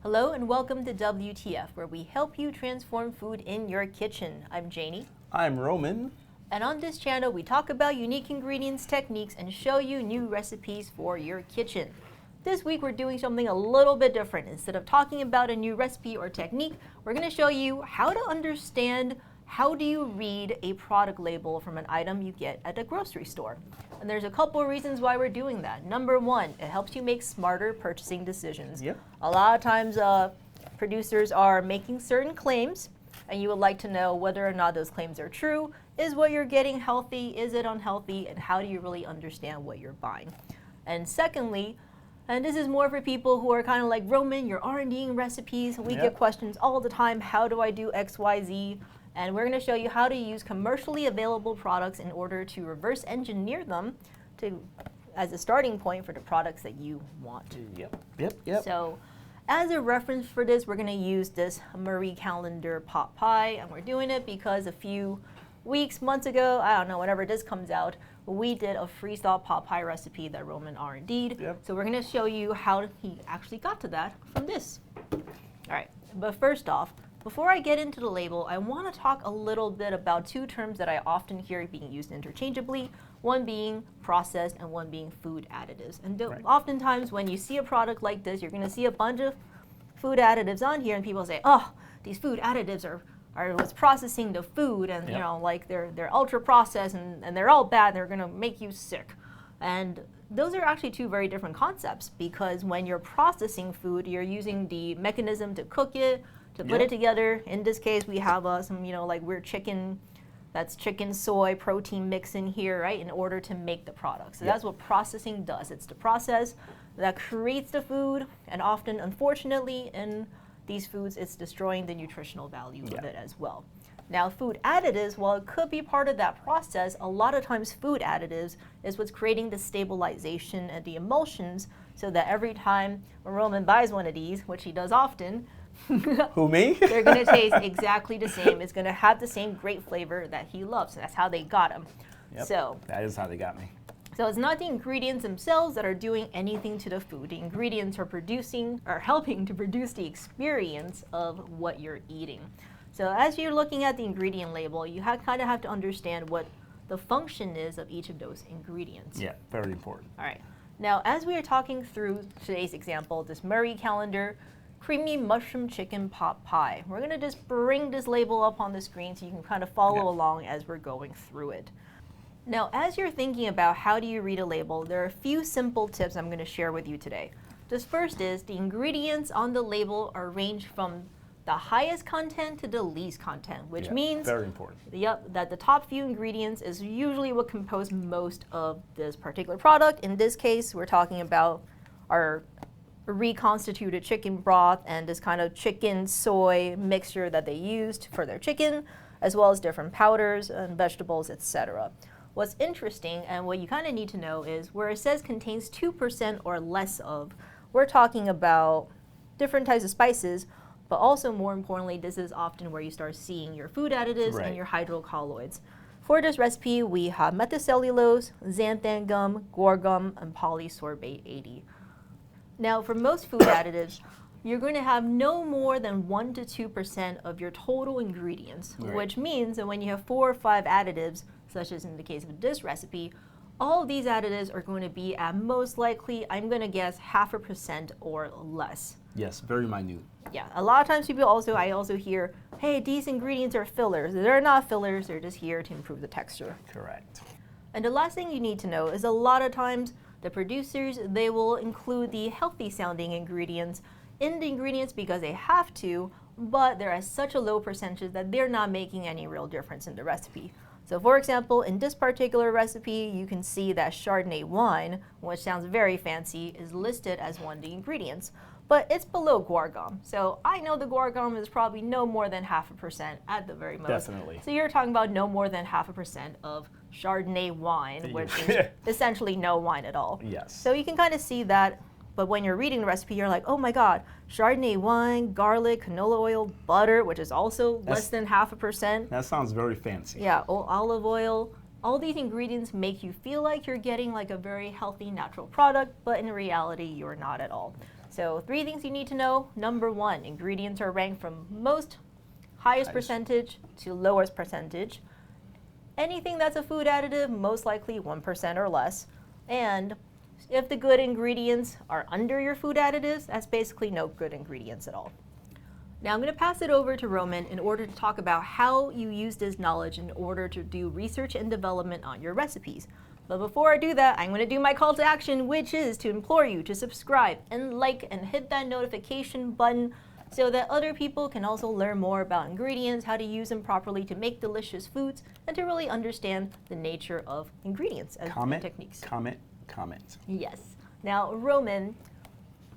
Hello and welcome to WTF, where we help you transform food in your kitchen. I'm Janie. I'm Roman. And on this channel, we talk about unique ingredients, techniques, and show you new recipes for your kitchen. This week, we're doing something a little bit different. Instead of talking about a new recipe or technique, we're going to show you how to understand how do you read a product label from an item you get at a grocery store. And there's a couple of reasons why we're doing that. Number one, it helps you make smarter purchasing decisions. Yep. A lot of times, producers are making certain claims, and you would like to know whether or not those claims are true. Is what you're getting healthy? Is it unhealthy? And how do you really understand what you're buying? And secondly, and this is more for people who are kind of like, Roman, you're R&Ding recipes. We get questions all the time. How do I do X, Y, Z? And we're going to show you how to use commercially available products in order to reverse engineer them as a starting point for the products that you want. Yep. So as a reference for this, we're going to use this Marie Callender pot pie. And we're doing it because a few weeks, months ago, I don't know, whenever this comes out, we did a freeze-thaw pot pie recipe that Roman R&D'd. So we're going to show you how he actually got to that from this. All right, but first off, before I get into the label, I want to talk a little bit about two terms that I often hear being used interchangeably, one being processed and one being food additives. And oftentimes when you see a product like this, you're going to see a bunch of food additives on here and people say, oh, these food additives are what's processing the food, and you know, like they're ultra processed and they're all bad, they're going to make you sick. And those are actually two very different concepts, because when you're processing food, you're using the mechanism to cook it, to put it together. In this case, we have some, like weird chicken, that's chicken soy protein mix in here, right, in order to make the product. So that's what processing does. It's the process that creates the food, and often, unfortunately, in these foods, it's destroying the nutritional value of it as well. Now, food additives, while it could be part of that process, a lot of times food additives is what's creating the stabilization and the emulsions, so that every time Roman buys one of these, which he does often, Who, me? they're going to taste exactly the same. It's going to have the same great flavor that he loves. And that's how they got him. So that is how they got me. So it's not the ingredients themselves that are doing anything to the food. The ingredients are helping to produce the experience of what you're eating. So as you're looking at the ingredient label, you kind of have to understand what the function is of each of those ingredients. Yeah, very important. All right. Now, as we are talking through today's example, this Marie Callender creamy mushroom chicken pot pie, we're going to just bring this label up on the screen so you can kind of follow along as we're going through it. Now, as you're thinking about how do you read a label, there are a few simple tips I'm going to share with you today. This first is the ingredients on the label are ranged from the highest content to the least content, which means very important. That the top few ingredients is usually what compose most of this particular product. In this case, we're talking about our reconstituted chicken broth and this kind of chicken soy mixture that they used for their chicken, as well as different powders and vegetables, etc. What's interesting and what you kind of need to know is where it says contains 2% or less of, we're talking about different types of spices, but also more importantly, this is often where you start seeing your food additives and your hydrocolloids. For this recipe, we have methylcellulose, xanthan gum, guar gum, and polysorbate 80. Now, for most food additives, you're going to have no more than 1 to 2% of your total ingredients, which means that when you have 4 or 5 additives, such as in the case of this recipe, all of these additives are going to be at most likely, I'm going to guess, 0.5% or less. Yes, very minute. Yeah, a lot of times I also hear, hey, these ingredients are fillers. They're not fillers, they're just here to improve the texture. Correct. And the last thing you need to know is a lot of times the producers, they will include the healthy sounding ingredients in the ingredients because they have to, but they're at such a low percentage that they're not making any real difference in the recipe. So for example, in this particular recipe, you can see that Chardonnay wine, which sounds very fancy, is listed as one of the ingredients, but it's below guar gum. So I know the guar gum is probably no more than 0.5% at the very most. Definitely. So you're talking about no more than 0.5% of Chardonnay wine, which is essentially no wine at all. Yes. So you can kind of see that, but when you're reading the recipe, you're like, oh my God, Chardonnay wine, garlic, canola oil, butter, which is also less than 0.5%. That sounds very fancy. Yeah, olive oil. All these ingredients make you feel like you're getting like a very healthy natural product, but in reality, you're not at all. So 3 things you need to know. Number 1, ingredients are ranked from most highest percentage to lowest percentage. Anything that's a food additive, most likely 1% or less. And if the good ingredients are under your food additives, that's basically no good ingredients at all. Now I'm going to pass it over to Roman in order to talk about how you use this knowledge in order to do research and development on your recipes. But before I do that, I'm going to do my call to action, which is to implore you to subscribe and like and hit that notification button so that other people can also learn more about ingredients, how to use them properly to make delicious foods, and to really understand the nature of ingredients and techniques. Comment. Yes. Now, Roman,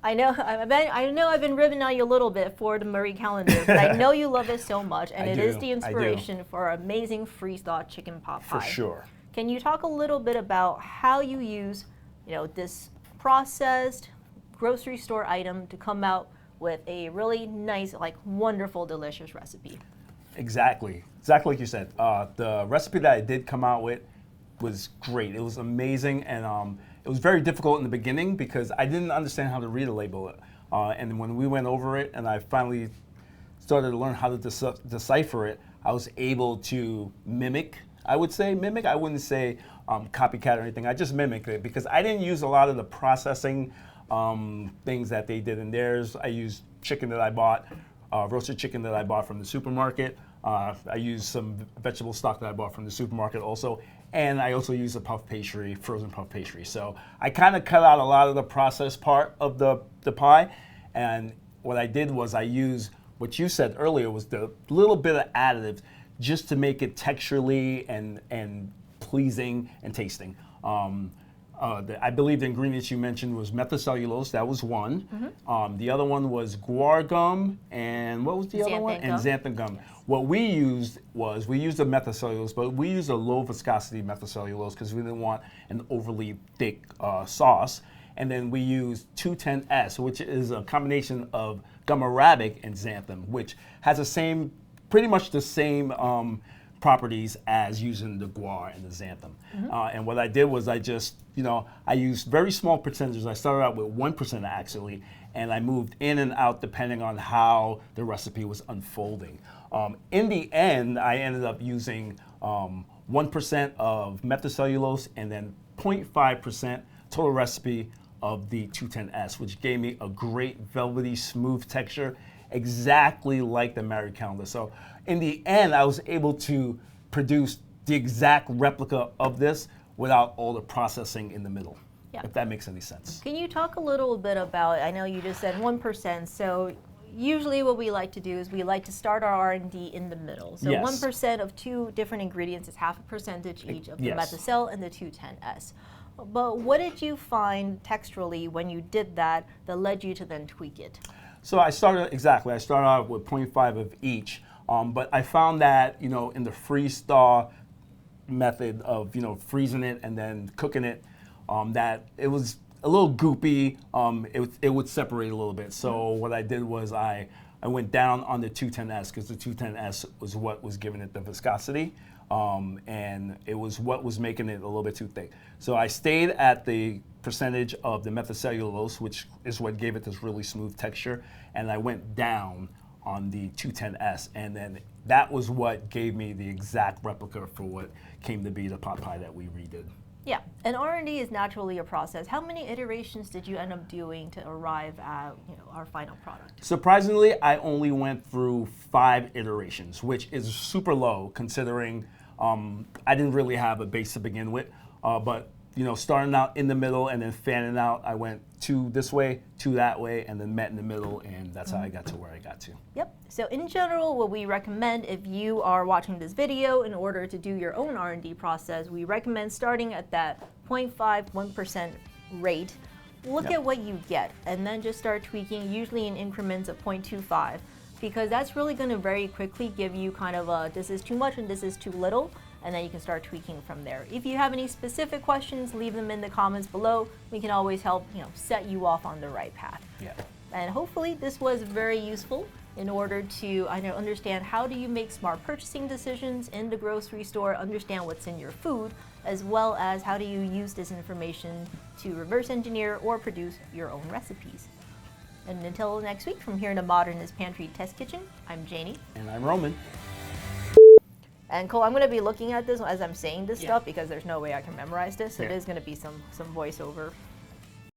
I know I've been ribbing on you a little bit for the Marie calendar, but I know you love it so much, and it is the inspiration for our amazing freeze-thaw chicken pot pie. For sure. Can you talk a little bit about how you use, this processed grocery store item to come out with a really nice, wonderful, delicious recipe? Exactly like you said. The recipe that I did come out with was great. It was amazing, and it was very difficult in the beginning because I didn't understand how to read a label. And when we went over it, and I finally started to learn how to decipher it, I was able to mimic. I would say mimic. I wouldn't say copycat or anything. I just mimicked it because I didn't use a lot of the processing things that they did in theirs. I used chicken that I bought, roasted chicken that I bought from the supermarket. I used some vegetable stock that I bought from the supermarket also. And I also used a puff pastry, frozen puff pastry. So I kind of cut out a lot of the processed part of the pie. And what I did was I used what you said earlier was the little bit of additives just to make it texturally and pleasing and tasting. I believe the ingredients you mentioned was methylcellulose. That was one. Mm-hmm. The other one was guar gum, and what was the other one? And xanthan gum. Yes. What we used the methylcellulose, but we used a low viscosity methylcellulose because we didn't want an overly thick sauce. And then we used 210S, which is a combination of gum arabic and xanthan, which has pretty much the same properties as using the guar and the xanthan. Mm-hmm. And what I did was I just, I used very small percentages. I started out with 1% actually, and I moved in and out depending on how the recipe was unfolding. In the end, I ended up using 1% of methylcellulose and then 0.5% total recipe of the 210S, which gave me a great velvety, smooth texture, exactly like the Marie calendar. So in the end, I was able to produce the exact replica of this without all the processing in the middle, if that makes any sense. Can you talk a little bit about, I know you just said 1%, so usually what we like to do is we like to start our R&D in the middle. So 1% of 2 different ingredients is half a percentage each of the methocell and the 210S. But what did you find texturally when you did that led you to then tweak it? So I started out with 0.5 of each, but I found that, in the freeze thaw method of, freezing it and then cooking it, that it was a little goopy, it would separate a little bit. So what I did was I went down on the 210S because the 210S was what was giving it the viscosity, and it was what was making it a little bit too thick. So I stayed at the percentage of the methylcellulose, which is what gave it this really smooth texture, and I went down on the 210S, and then that was what gave me the exact replica for what came to be the pot pie that we redid. Yeah, and R&D is naturally a process. How many iterations did you end up doing to arrive at our final product? Surprisingly, I only went through 5 iterations, which is super low considering I didn't really have a base to begin with. But starting out in the middle and then fanning out, I went 2 this way, 2 that way, and then met in the middle, and that's how I got to where I got to. Yep. So in general, what we recommend if you are watching this video in order to do your own R&D process, we recommend starting at that 0.5, 1% rate. Look at what you get, and then just start tweaking, usually in increments of 0.25, because that's really going to very quickly give you kind of a this is too much and this is too little. And then you can start tweaking from there. If you have any specific questions, leave them in the comments below. We can always help, set you off on the right path. Yeah. And hopefully this was very useful in order to understand how do you make smart purchasing decisions in the grocery store, understand what's in your food, as well as how do you use this information to reverse engineer or produce your own recipes. And until next week, from here in the Modernist Pantry Test Kitchen, I'm Janie. And I'm Roman. And Cole, I'm going to be looking at this as I'm saying this Yeah. stuff because there's no way I can memorize this. So Yeah. it is going to be some voiceover.